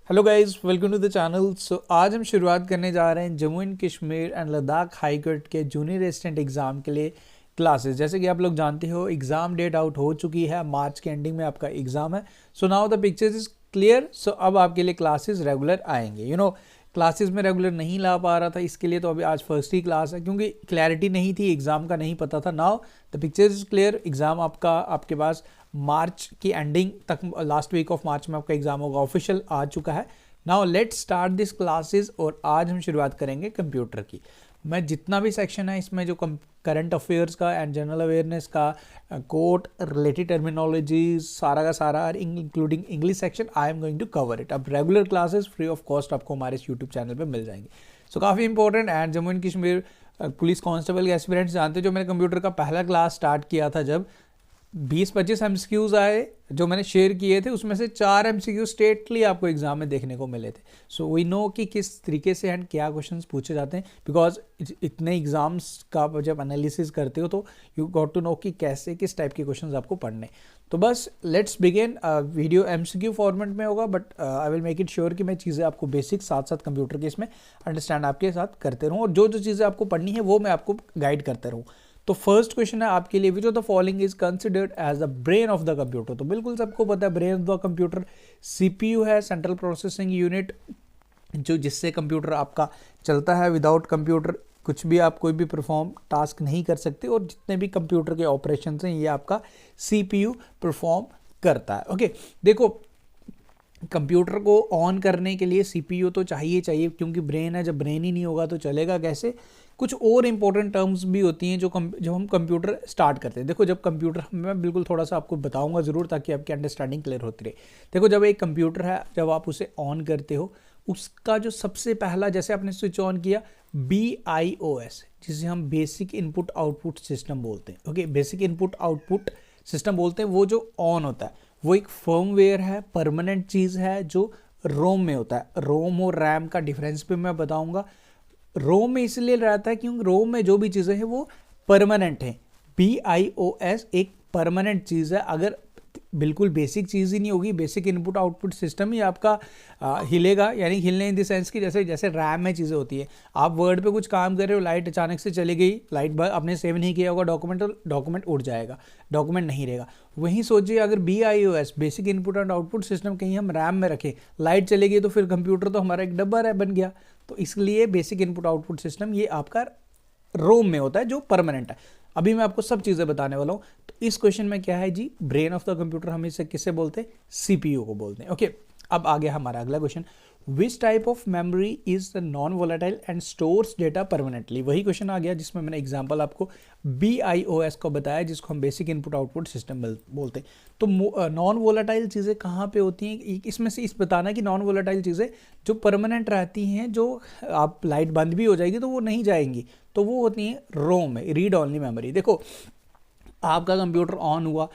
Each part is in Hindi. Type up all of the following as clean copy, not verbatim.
Hello guys, welcome to the channel. So आज हम शुरुआत करने जा रहे हैं Jammu and Kashmir and Ladakh high court के जूनियर असिस्टेंट एग्ज़ाम के लिए क्लासेस। जैसे कि आप लोग जानते हो, एग्ज़ाम डेट आउट हो चुकी है, मार्च के एंडिंग में आपका एग्ज़ाम है। So now the pictures is clear. So अब आपके लिए क्लासेस रेगुलर आएंगे। क्लासेस में रेगुलर नहीं ला पा रहा था, इसके लिए तो अभी आज फर्स्ट ही क्लास है, क्योंकि क्लैरिटी नहीं थी, एग्ज़ाम का नहीं पता था। Now the pictures is clear. Exam आपके पास मार्च की एंडिंग तक, लास्ट वीक ऑफ मार्च में आपका एग्ज़ाम होगा, ऑफिशियल आ चुका है। Now let's start this classes. और आज हम शुरुआत करेंगे कंप्यूटर की। मैं जितना भी सेक्शन है इसमें, जो करंट अफेयर्स का एंड जनरल अवेयरनेस का, कोर्ट रिलेटेड टर्मिनोलॉजी, सारा का सारा, including English section, I am going to cover it. अब regular classes free of cost आपको हमारे इस यूट्यूब चैनल पे मिल जाएंगे। सो काफ़ी important. And Jammu and Kashmir police constable के एस्पिरेंट्स जानते हो, जो मैंने कंप्यूटर का पहला क्लास स्टार्ट किया था, जब 20-25 एमसीक्यूज आए जो मैंने शेयर किए थे, उसमें से 4 एमसीक्यू स्टेटली आपको एग्जाम में देखने को मिले थे। सो वी नो कि किस तरीके से एंड क्या क्वेश्चंस पूछे जाते हैं, बिकॉज इतने एग्जाम्स का जब एनालिसिस करते हो तो यू गॉट टू नो कि कैसे किस टाइप के क्वेश्चंस आपको पढ़ने। तो बस let's begin. Video MCQ format में होगा, but I will make it sure कि मैं चीज़ें आपको बेसिक साथ साथ कंप्यूटर के इसमें अंडरस्टैंड आपके साथ करते रहूँ, और जो जो चीज़ें आपको पढ़नी है वो मैं आपको गाइड करते रहूँ। तो फर्स्ट क्वेश्चन है आपके लिए, which of the following is considered as the brain of the computer. तो बिल्कुल सबको पता है, brain of the computer CPU है, सेंट्रल प्रोसेसिंग यूनिट, जो जिससे कंप्यूटर आपका चलता है। विदाउट कंप्यूटर कुछ भी आप कोई भी परफॉर्म टास्क नहीं कर सकते, और जितने भी कंप्यूटर के ऑपरेशन हैं ये आपका सीपीयू परफॉर्म करता है। ओके, देखो, कंप्यूटर को ऑन करने के लिए सीपीयू तो चाहिए, क्योंकि ब्रेन है। जब ब्रेन ही नहीं होगा तो चलेगा कैसे। कुछ और इंपॉर्टेंट टर्म्स भी होती हैं जो हम कंप्यूटर स्टार्ट करते हैं। देखो, जब कंप्यूटर, मैं बिल्कुल थोड़ा सा आपको बताऊंगा ज़रूर, ताकि आपकी अंडरस्टैंडिंग क्लियर होती रहे। देखो, जब एक कंप्यूटर है, जब आप उसे ऑन करते हो, उसका जो सबसे पहला, जैसे आपने स्विच ऑन किया, BIOS, जिसे हम बेसिक इनपुट आउटपुट सिस्टम बोलते हैं। Okay, basic input output system बोलते हैं। वो जो ऑन होता है वो एक फर्मवेयर है, परमानेंट चीज़ है, जो रोम में होता है। रोम और रैम का डिफरेंस भी मैं बताऊंगा। रोम में इसलिए रहता है क्योंकि रोम में जो भी चीज़ें हैं वो परमानेंट हैं। BIOS एक परमानेंट चीज़ है। अगर बिल्कुल बेसिक चीज़ ही नहीं होगी, बेसिक इनपुट आउटपुट सिस्टम ही आपका हिलेगा, यानी हिलने इन द सेंस कि जैसे जैसे रैम में चीज़ें होती है। आप वर्ड पे कुछ काम कर रहे हो, लाइट अचानक से चली गई, लाइट आपने सेव नहीं किया होगा डॉक्यूमेंट, तो डॉक्यूमेंट उड़ जाएगा, डॉक्यूमेंट नहीं रहेगा। वहीं सोचिए, अगर BIOS basic input and output system कहीं हम रैम में रखें, लाइट चली गई, तो फिर कंप्यूटर तो हमारा एक डब्बा बन गया। तो इसलिए बेसिक इनपुट आउटपुट सिस्टम ये आपका रोम में होता है, जो परमानेंट है। अभी मैं आपको सब चीज़ें बताने वाला हूँ। तो इस क्वेश्चन में क्या है जी, ब्रेन ऑफ द कंप्यूटर हम इसे किससे बोलते हैं, सीपीयू को बोलते हैं। ओके, अब आ गया हमारा अगला question, which type of memory is the non volatile and stores data permanently. वही क्वेश्चन आ गया जिसमें मैंने एग्जांपल आपको BIOS को बताया, जिसको हम बेसिक इनपुट आउटपुट सिस्टम बोलते हैं। तो नॉन वोलेटाइल चीज़ें कहाँ पे होती हैं, इसमें से इस बताना कि नॉन वोलेटाइल चीज़ें जो परमानेंट रहती हैं, जो आप लाइट बंद भी हो जाएगी तो वो नहीं जाएंगी, तो वो होती हैं रोम में, रीड ओनली मेमोरी। देखो, आपका कंप्यूटर ऑन हुआ,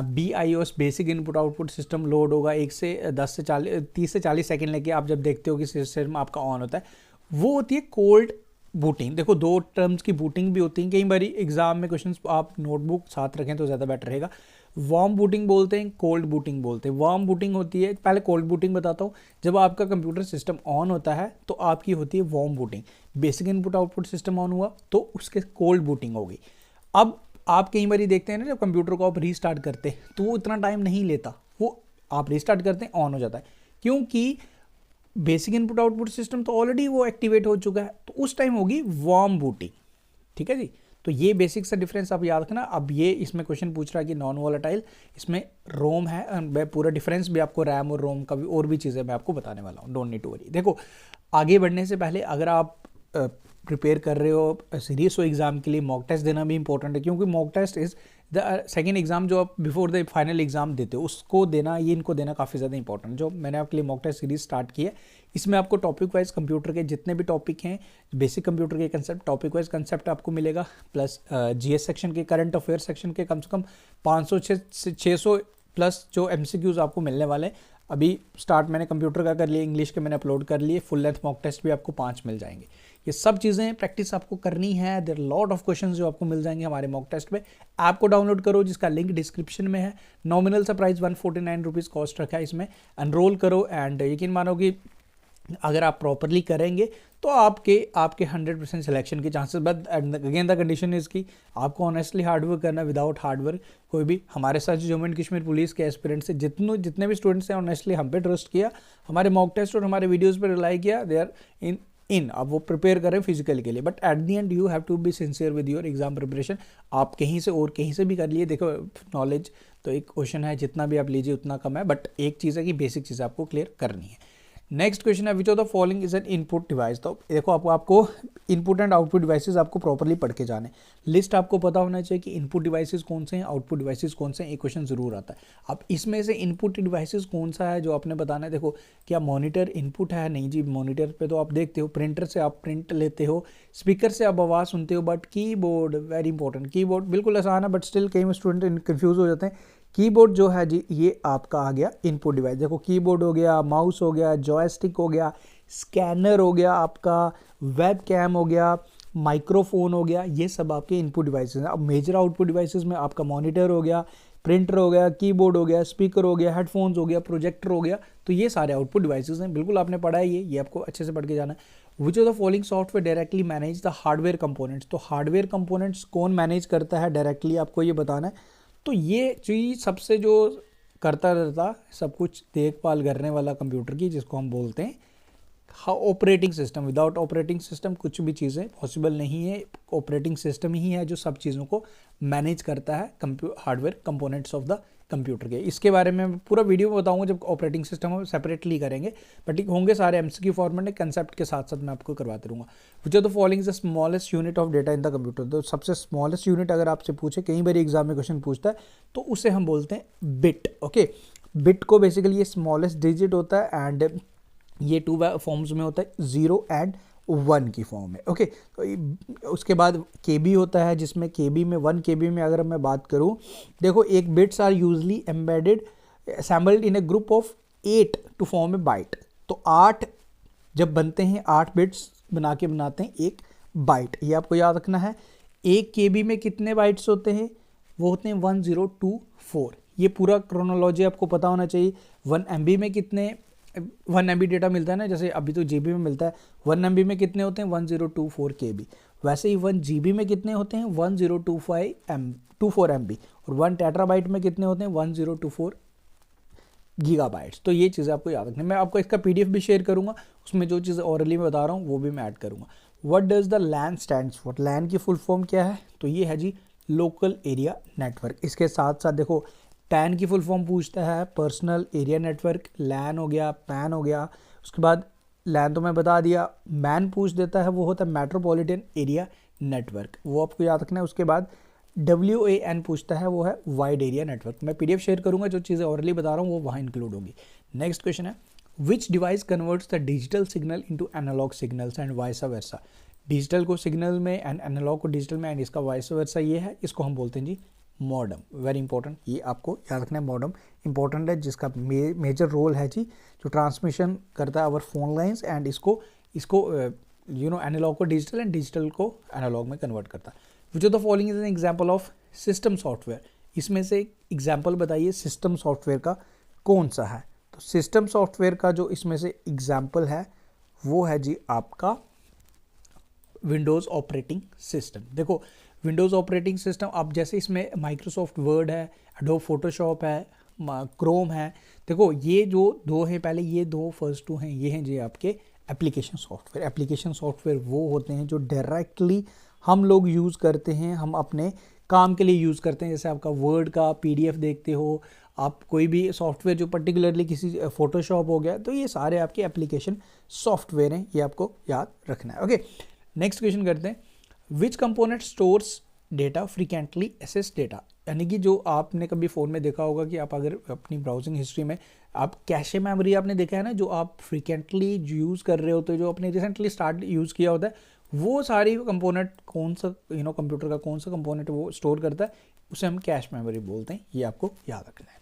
BIOS basic input output system load होगा, 1 से 10 से 40, 30 से 40 सेकंड लेके आप जब देखते हो कि सिस्टम आपका ऑन होता है, वो होती है कोल्ड बूटिंग। देखो, 2 टर्म्स की बूटिंग भी होती है। कई बार एग्जाम में क्वेश्चंस आप नोटबुक साथ रखें तो ज़्यादा बेटर रहेगा। वार्म बूटिंग बोलते हैं, कोल्ड बूटिंग बोलते हैं। वार्म बूटिंग होती है, पहले कोल्ड बूटिंग बताता हूँ। जब आपका कंप्यूटर सिस्टम ऑन होता है तो आपकी होती है warm booting. Basic input output system on हुआ तो उसके कोल्ड बूटिंग होगी। अब आप कई बार देखते हैं ना, जब कंप्यूटर को आप रीस्टार्ट करते हैं तो वो इतना टाइम नहीं लेता, वो आप रीस्टार्ट करते हैं ऑन हो जाता है, क्योंकि बेसिक इनपुट आउटपुट सिस्टम तो ऑलरेडी वो एक्टिवेट हो चुका है। तो उस टाइम होगी वार्म बूटिंग। ठीक है जी, तो ये बेसिक सा डिफरेंस आप याद रखना। अब ये इसमें क्वेश्चन पूछ रहा है कि नॉन वोलेटाइल, इसमें रोम है। मैं पूरा डिफरेंस भी आपको रैम और रोम का भी और भी चीज़ें मैं आपको बताने वाला हूँ, डोंट नीड टू वरी। देखो, आगे बढ़ने से पहले, अगर आप प्रिपेयर कर रहे हो सीरियस हो एग्जाम के लिए, मॉक टेस्ट देना भी इंपॉर्टेंट है, क्योंकि mock test is the second exam जो आप बिफोर द फाइनल एग्जाम देते हो, उसको देना, ये इनको देना काफ़ी ज़्यादा इंपॉर्टेंट। जो मैंने आपके लिए मॉक टेस्ट सीरीज स्टार्ट की है, इसमें आपको टॉपिक वाइज कंप्यूटर के जितने भी टॉपिक हैं, बेसिक कंप्यूटर के कंसेप्ट, टॉपिक वाइज कंसेप्ट आपको मिलेगा, प्लस GS सेक्शन के, करंट अफेयर सेक्शन के कम से कम 500 से 600 प्लस जो MCQs आपको मिलने वाले हैं। अभी स्टार्ट मैंने कंप्यूटर का कर लिया, इंग्लिश के मैंने अपलोड कर लिए, फुल लेंथ मॉक टेस्ट भी आपको 5 मिल जाएंगे। ये सब चीज़ें प्रैक्टिस आपको करनी है। देयर लॉट ऑफ क्वेश्चंस जो आपको मिल जाएंगे हमारे मॉक टेस्ट पे। ऐप को डाउनलोड करो जिसका लिंक डिस्क्रिप्शन में है। नॉमिनल सा प्राइस 149 रुपीज़ कॉस्ट रखा है इसमें। एनरोल करो एंड यकीन मानो कि अगर आप प्रॉपरली करेंगे तो आपके 100% सिलेक्शन के chances, but again the condition is कि आपको ऑनेस्टली हार्डवर्क करना। विदाउट हार्डवर्क कोई भी हमारे साथ जम्मू एंड कश्मीर पुलिस के एस्पिरेंट्स से जितने भी स्टूडेंट्स हैं ऑनेस्टली हम पे ट्रस्ट किया, हमारे मॉक टेस्ट और हमारे वीडियोज़ पर रिलाई किया, दे आर इन अब वो प्रिपेयर करें फिजिकल के लिए। But at the end you have to be sincere with your exam preparation. आप कहीं से और कहीं से भी कर लिए, देखो नॉलेज तो एक क्वेश्चन है, जितना भी आप लीजिए उतना कम है, बट एक चीज़ है कि बेसिक चीज़ आपको क्लियर करनी है। नेक्स्ट क्वेश्चन है विच of the following is an input device. तो देखो आपको इनपुट एंड आउटपुट डिवाइसेस आपको प्रॉपर्ली पढ़ के जाने, लिस्ट आपको पता होना चाहिए कि इनपुट डिवाइसेस कौन से हैं, आउटपुट डिवाइसेस कौन से हैं। एक क्वेश्चन जरूर आता है। अब इसमें से इनपुट डिवाइसेस कौन सा है जो आपने बताना है। देखो क्या मॉनिटर इनपुट है? नहीं जी, मॉनिटर पे तो आप देखते हो, प्रिंटर से आप प्रिंट लेते हो, स्पीकर से आप आवाज़ सुनते हो, but keyboard very important. Keyboard बिल्कुल आसान है बट स्टिल कई स्टूडेंट कन्फ्यूज हो जाते हैं। कीबोर्ड जो है जी ये आपका आ गया इनपुट डिवाइस। देखो कीबोर्ड हो गया, माउस हो गया, जॉयस्टिक हो गया, स्कैनर हो गया, आपका वेब कैम हो गया, माइक्रोफोन हो गया, ये सब आपके इनपुट डिवाइसेस हैं। अब मेजर आउटपुट डिवाइसेस में आपका मॉनिटर हो गया, प्रिंटर हो गया, कीबोर्ड हो गया, स्पीकर हो गया, हेडफोन्स हो गया, प्रोजेक्टर हो गया। तो ये सारे आउटपुट डिवाइसेस हैं। बिल्कुल आपने पढ़ा है ये आपको अच्छे से पढ़ के जाना है। विच of the following software directly manage the hardware components. तो हार्डवेयर कंपोनेंट्स कौन मैनेज करता है डायरेक्टली, आपको ये बताना है। तो ये चीज़ सबसे जो करता रहता सब कुछ देखभाल करने वाला कंप्यूटर की, जिसको हम बोलते हैं operating system. Without operating system कुछ भी चीज़ें पॉसिबल नहीं है। ऑपरेटिंग सिस्टम ही है जो सब चीज़ों को मैनेज करता है hardware components of the computer के। इसके बारे में पूरा वीडियो में बताऊंगा जब ऑपरेटिंग सिस्टम हम सेपरेटली करेंगे, बट होंगे सारे एमसीक्यू फॉर्मेट में, कंसेप्ट के साथ साथ मैं आपको करवाते रहूँगा। विच of the following is the smallest unit of data in the computer. तो सबसे स्मॉलेस्ट यूनिट अगर आपसे पूछे, कई बार एग्जाम में क्वेश्चन पूछता है, तो उसे हम बोलते हैं बिट। ओके, बिट को बेसिकली ये स्मॉलेस्ट डिजिट होता है एंड ये 2 फॉर्म्स में होता है, 0 एंड 1 की फॉर्म में। ओके, तो उसके बाद केबी होता है, जिसमें केबी में 1 केबी में अगर मैं बात करूं, देखो एक bits are usually embedded assembled in a group of 8 to form a byte. तो 8 जब बनते हैं, 8 बिट्स बनाते हैं एक बाइट। ये आपको याद रखना है। 1 केबी में कितने बाइट्स होते हैं? वो होते हैं 1024। ये पूरा क्रोनोलॉजी आपको पता होना चाहिए। 1 MB में कितने 1 MB डेटा मिलता है ना, जैसे अभी तो GB में मिलता है। 1 MB में कितने होते हैं? 1024 KB। वैसे ही 1 GB में कितने होते हैं? 1024 MB। और 1 टेट्राबाइट में कितने होते हैं? 1024 गीगाबाइट्स। तो ये चीज़ें आपको याद रखनी है। मैं आपको इसका PDF भी शेयर करूंगा, उसमें जो चीज़ें ऑरली में बता रहा हूँ वो भी मैं ऐड करूंगा। What does the LAN stands for? LAN की फुल फॉर्म क्या है? तो ये है जी लोकल एरिया नेटवर्क। इसके साथ साथ देखो पैन की फुल फॉर्म पूछता है, पर्सनल एरिया नेटवर्क। लैन हो गया, पैन हो गया। उसके बाद लैन तो मैं बता दिया, मैन पूछ देता है, वो होता है मेट्रोपॉलिटन एरिया नेटवर्क, वो आपको याद रखना है। उसके बाद WAN पूछता है, वो है वाइड एरिया नेटवर्क। मैं PDF शेयर करूंगा, जो चीज़ें ऑरली बता रहा हूँ वो वहाँ इंक्लूड होंगी। नेक्स्ट क्वेश्चन है which device converts the digital signal into analog signals and vice versa. Digital को सिग्नल में एंड एनालॉग को डिजिटल में, एंड इसका वाइस वर्सा ये है, इसको हम बोलते हैं जी मॉडम। वेरी इंपॉर्टेंट, ये आपको याद रखना है। मॉडम इंपॉर्टेंट है, जिसका मेजर रोल है जी, जो ट्रांसमिशन करता है आवर फोन लाइंस एंड इसको एनालॉग को डिजिटल एंड डिजिटल को एनालॉग में कन्वर्ट करता है। विच of the following is an example of system software. इसमें से एग्जांपल बताइए सिस्टम सॉफ्टवेयर का कौन सा है। तो सिस्टम सॉफ्टवेयर का जो इसमें से एग्जांपल है वो है जी आपका विंडोज़ ऑपरेटिंग सिस्टम। देखो विंडोज़ ऑपरेटिंग सिस्टम, अब जैसे इसमें माइक्रोसॉफ्ट वर्ड है, एडोब फोटोशॉप है, क्रोम है। देखो ये जो 2 हैं, पहले ये 2 फर्स्ट 2 हैं, ये हैं जी आपके एप्लीकेशन सॉफ्टवेयर। एप्लीकेशन सॉफ्टवेयर वो होते हैं जो डायरेक्टली हम लोग यूज़ करते हैं, हम अपने काम के लिए यूज़ करते हैं। जैसे आपका वर्ड का PDF देखते हो, आप कोई भी सॉफ्टवेयर जो पर्टिकुलरली किसी फोटोशॉप हो गया, तो ये सारे आपके एप्लीकेशन सॉफ्टवेयर हैं, ये आपको याद रखना है। ओके, नेक्स्ट क्वेश्चन करते हैं। Which component stores data frequently access data. यानी कि जो आपने कभी फ़ोन में देखा होगा कि आप अगर अपनी ब्राउजिंग हिस्ट्री में आप कैशे मेमोरी आपने देखा है ना, जो आप फ्रीक्वेंटली यूज़ कर रहे होते हो, जो आपने रिसेंटली स्टार्ट यूज़ किया होता है, वो सारी कंपोनेंट कौन सा कंप्यूटर का कौन सा कंपोनेंट वो स्टोर करता है, उसे हम कैश मेमोरी बोलते हैं। ये आपको याद रखना है।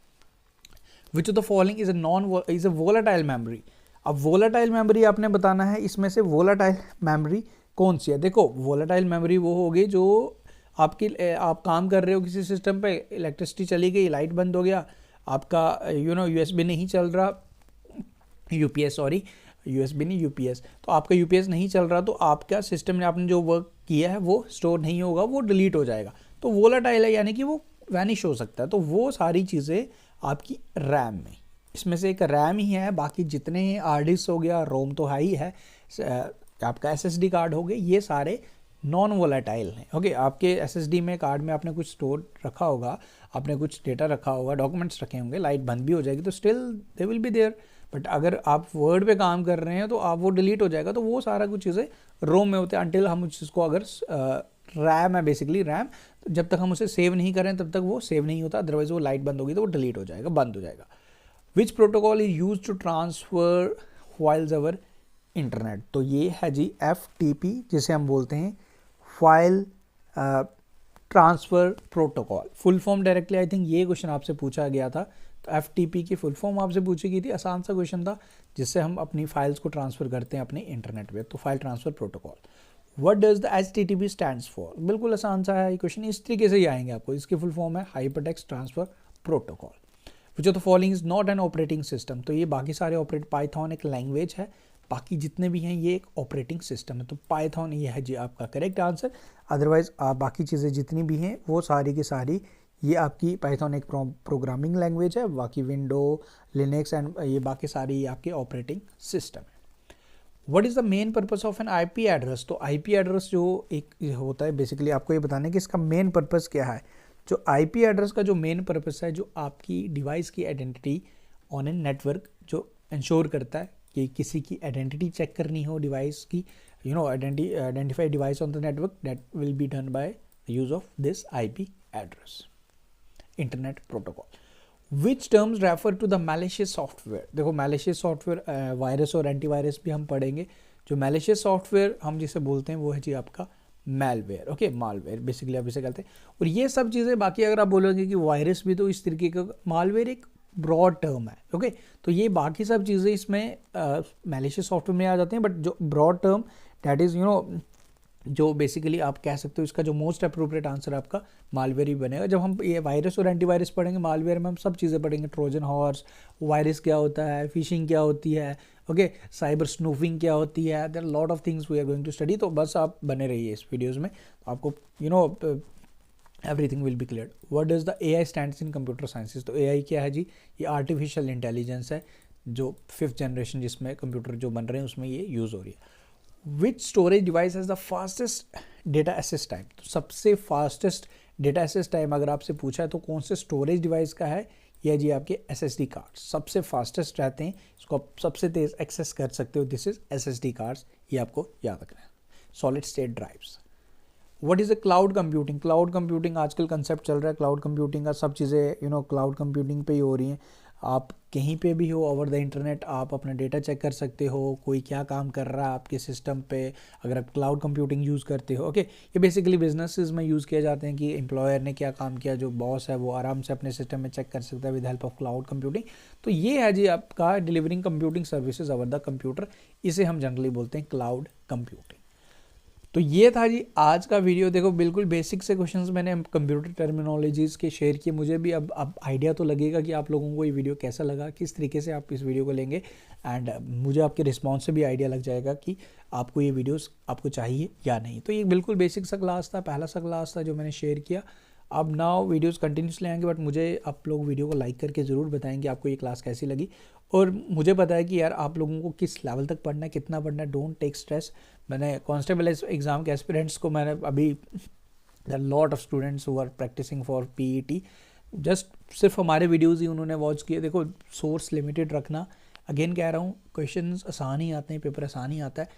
विच of the following is a volatile memory. अब वोलाटाइल मेमोरी आपने बताना है, इसमें से वोलाटाइल मेमोरी कौन सी है। देखो वोलाटाइल मेमोरी वो होगी जो आपकी आप काम कर रहे हो किसी सिस्टम पे, इलेक्ट्रिसिटी चली गई, लाइट बंद हो गया, आपका यूएसबी नहीं चल रहा, यूपीएस सॉरी, यूएसबी नहीं यूपीएस, तो आपका यूपीएस नहीं चल रहा, तो आपका सिस्टम ने आपने जो वर्क किया है वो स्टोर नहीं होगा, वो डिलीट हो जाएगा। तो वोलाटाइल है यानी कि वो वैनिश हो सकता है। तो वो सारी चीज़ें आपकी रैम में, इसमें से एक रैम ही है, बाकी जितने हार्ड डिस्क हो गया, रोम तो हाई है, आपका एसएसडी कार्ड हो गए, ये सारे नॉन वोलाटाइल हैं। ओके, आपके एसएसडी में कार्ड में आपने कुछ स्टोर रखा होगा, आपने कुछ डेटा रखा होगा, डॉक्यूमेंट्स रखे होंगे, लाइट बंद भी हो जाएगी तो still they will be there. But अगर आप वर्ड पे काम कर रहे हैं तो आप वो डिलीट हो जाएगा। तो वो सारा कुछ चीज़ें रोम में होते हैं अंटिल हम उसको, अगर रैम है बेसिकली रैम, तो जब तक हम उसे सेव नहीं करें तब तक वो सेव नहीं होता, अदरवाइज वो लाइट बंद होगी तो वो डिलीट हो जाएगा, बंद हो जाएगा। Which protocol is use to transfer files over internet. तो ये है जी FTP, जिसे हम बोलते हैं file transfer protocol. Full form directly I think ये क्वेश्चन आपसे पूछा गया था, तो FTP की फुल फॉर्म आपसे पूछी गई थी, आसान सा क्वेश्चन था, जिससे हम अपनी फाइल्स को ट्रांसफ़र करते हैं अपने इंटरनेट पे। तो file transfer protocol. What does the HTTP stands for. बिल्कुल आसान सा है ये क्वेश्चन, इस तरीके से ही आएंगे आपको। इसकी फुल फॉर्म है hypertext transfer protocol. Which of the following is not an operating system. तो ये बाकी सारे ऑपरेट, पाइथन एक लैंग्वेज है, बाकी जितने भी हैं ये एक ऑपरेटिंग सिस्टम है। तो पाइथन ये है जी आपका करेक्ट आंसर। अदरवाइज आप बाकी चीज़ें जितनी भी हैं वो सारी की सारी ये आपकी, पाइथन एक प्रोग्रामिंग लैंग्वेज है, बाकी विंडो, लिनक्स एंड ये बाकी सारी आपके ऑपरेटिंग सिस्टम है। What is the main purpose of an IP address. तो IP एड्रेस जो एक होता है, बेसिकली आपको ये बताना है कि इसका मेन पर्पस क्या है। जो IP एड्रेस का जो मेन पर्पस है, जो आपकी डिवाइस की आइडेंटिटी ऑन एन नेटवर्क जो इंश्योर करता है कि किसी की आइडेंटिटी चेक करनी हो डिवाइस की, identify device on the network, that will be done by use of this IP address internet protocol. Which terms refer to the malicious software. देखो मैलिशियस सॉफ्टवेयर, वायरस और एंटीवायरस भी हम पढ़ेंगे। जो मैलिशियस सॉफ्टवेयर हम जिसे बोलते हैं वो है जी आपका मैलवेयर। ओके, मालवेयर बेसिकली आप इसे कहते हैं। और ये सब चीज़ें, बाकी अगर आप बोलोगे कि वायरस भी, तो इस तरीके का मालवेयर एक ब्रॉड टर्म है। ओके, तो ये बाकी सब चीज़ें इसमें मैलिशियस सॉफ्टवेयर में आ जाते हैं, बट जो ब्रॉड टर्म दैट इज़ जो बेसिकली आप कह सकते हो, इसका जो मोस्ट अप्रोप्रिएट आंसर आपका मालवेयर ही बनेगा। जब हम ये वायरस और एंटीवायरस पढ़ेंगे, मालवेयर में हम सब चीज़ें पढ़ेंगे, ट्रोजन हॉर्स, वायरस क्या होता है, फिशिंग क्या होती है, ओके, साइबर स्नूफिंग क्या होती है, there lot of things we are going to study. तो बस आप बने रहिए इस वीडियोज़ में, आपको everything will be clear. What does the AI stands in computer sciences. तो AI क्या है जी, ये आर्टिफिशियल इंटेलिजेंस है, जो 5th जनरेशन जिसमें कंप्यूटर जो बन रहे हैं उसमें ये यूज़ हो रही है। Which storage device has the fastest data access time. तो सबसे फास्टेस्ट डेटा एक्सेस टाइम अगर आपसे पूछा है तो कौन से स्टोरेज डिवाइस का है, यह जी आपके SSD कार्ड सबसे फास्टेस्ट रहते हैं, इसको आप सबसे तेज़ एक्सेस कर सकते हो, दिस इज SSD कार्ड्स, ये आपको याद रखना है। Solid state drives. What is a cloud computing. Cloud computing आजकल कंसेप्ट चल रहा है, क्लाउड कंप्यूटिंग का सब चीज़ें क्लाउड कंप्यूटिंग पे ही हो रही हैं। आप कहीं पे भी हो ओवर द इंटरनेट आप अपना डेटा चेक कर सकते हो, कोई क्या काम कर रहा है आपके सिस्टम पे, अगर आप क्लाउड कंप्यूटिंग यूज़ करते हो। ओके, ये बेसिकली बिजनेसेस में यूज़ किए जाते हैं कि एम्प्लॉयर ने क्या काम किया, जो बॉस है वो आराम से अपने सिस्टम में चेक कर सकता है with help of cloud computing. तो ये है जी आपका delivering computing services over the computer, इसे हम जनरली बोलते हैं क्लाउड कंप्यूटिंग। तो ये था जी आज का वीडियो। देखो बिल्कुल बेसिक से क्वेश्चंस मैंने कंप्यूटर टर्मिनोलॉजीज़ के शेयर किए। मुझे भी अब आइडिया तो लगेगा कि आप लोगों को ये वीडियो कैसा लगा, किस तरीके से आप इस वीडियो को लेंगे, एंड मुझे आपके रिस्पॉन्स से भी आइडिया लग जाएगा कि आपको ये वीडियोस आपको चाहिए या नहीं। तो ये बिल्कुल बेसिक सा क्लास था, पहला सा क्लास था जो मैंने शेयर किया। अब नाउ वीडियोस कंटिन्यूसली आएंगे, बट मुझे आप लोग वीडियो को लाइक करके ज़रूर बताएंगे आपको ये क्लास कैसी लगी। और मुझे पता है कि यार आप लोगों को किस लेवल तक पढ़ना है, कितना पढ़ना है, डोंट टेक स्ट्रेस। मैंने कांस्टेबल एग्ज़ाम के एस्पिरेंट्स को मैंने अभी lot of students who are practicing for PET, just सिर्फ हमारे वीडियोज़ ही उन्होंने वॉच किए। देखो सोर्स लिमिटेड रखना, अगेन कह रहा हूँ क्वेश्चंस आसान ही आते हैं, पेपर आसान ही आता है।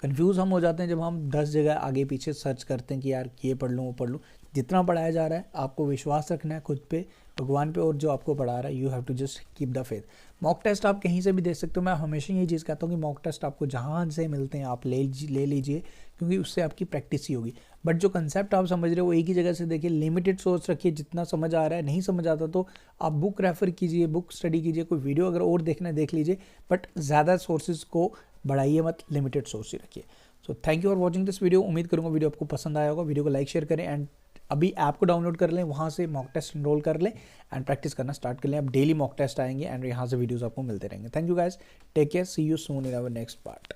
कंफ्यूज हम हो जाते हैं जब हम 10 जगह आगे पीछे सर्च करते हैं कि यार ये पढ़ लूँ वो पढ़ लूँ। जितना पढ़ाया जा रहा है आपको विश्वास रखना है खुद पे, भगवान पे, और जो आपको पढ़ा रहा है you have to just keep the faith. Mock test आप कहीं से भी दे सकते हो। मैं हमेशा यही चीज़ कहता हूँ कि मॉक टेस्ट आपको जहाँ से मिलते हैं आप ले लीजिए, क्योंकि उससे आपकी प्रैक्टिस ही होगी। बट जो कंसेप्ट आप समझ रहे हो वो एक ही जगह से देखिए, लिमिटेड सोर्स रखिए, जितना समझ आ रहा है। नहीं समझ आता तो आप बुक रेफर कीजिए, बुक स्टडी कीजिए, कोई वीडियो अगर और देखना है देख लीजिए, बट ज़्यादा सोर्सेज को बढ़ाइए मत, लिमिटेड सोर्स ही रखिए। So thank you for watching this video. उम्मीद करूँगा वीडियो आपको पसंद आया होगा। वीडियो को लाइक शेयर करें एंड अभी ऐप को डाउनलोड कर लें, वहाँ से मॉक टेस्ट इनरोल कर लें एंड प्रैक्टिस करना स्टार्ट कर लें। अब डेली मॉक टेस्ट आएंगे एंड यहाँ से वीडियोस आपको मिलते रहेंगे। Thank you guys, take care, see you soon in our next part.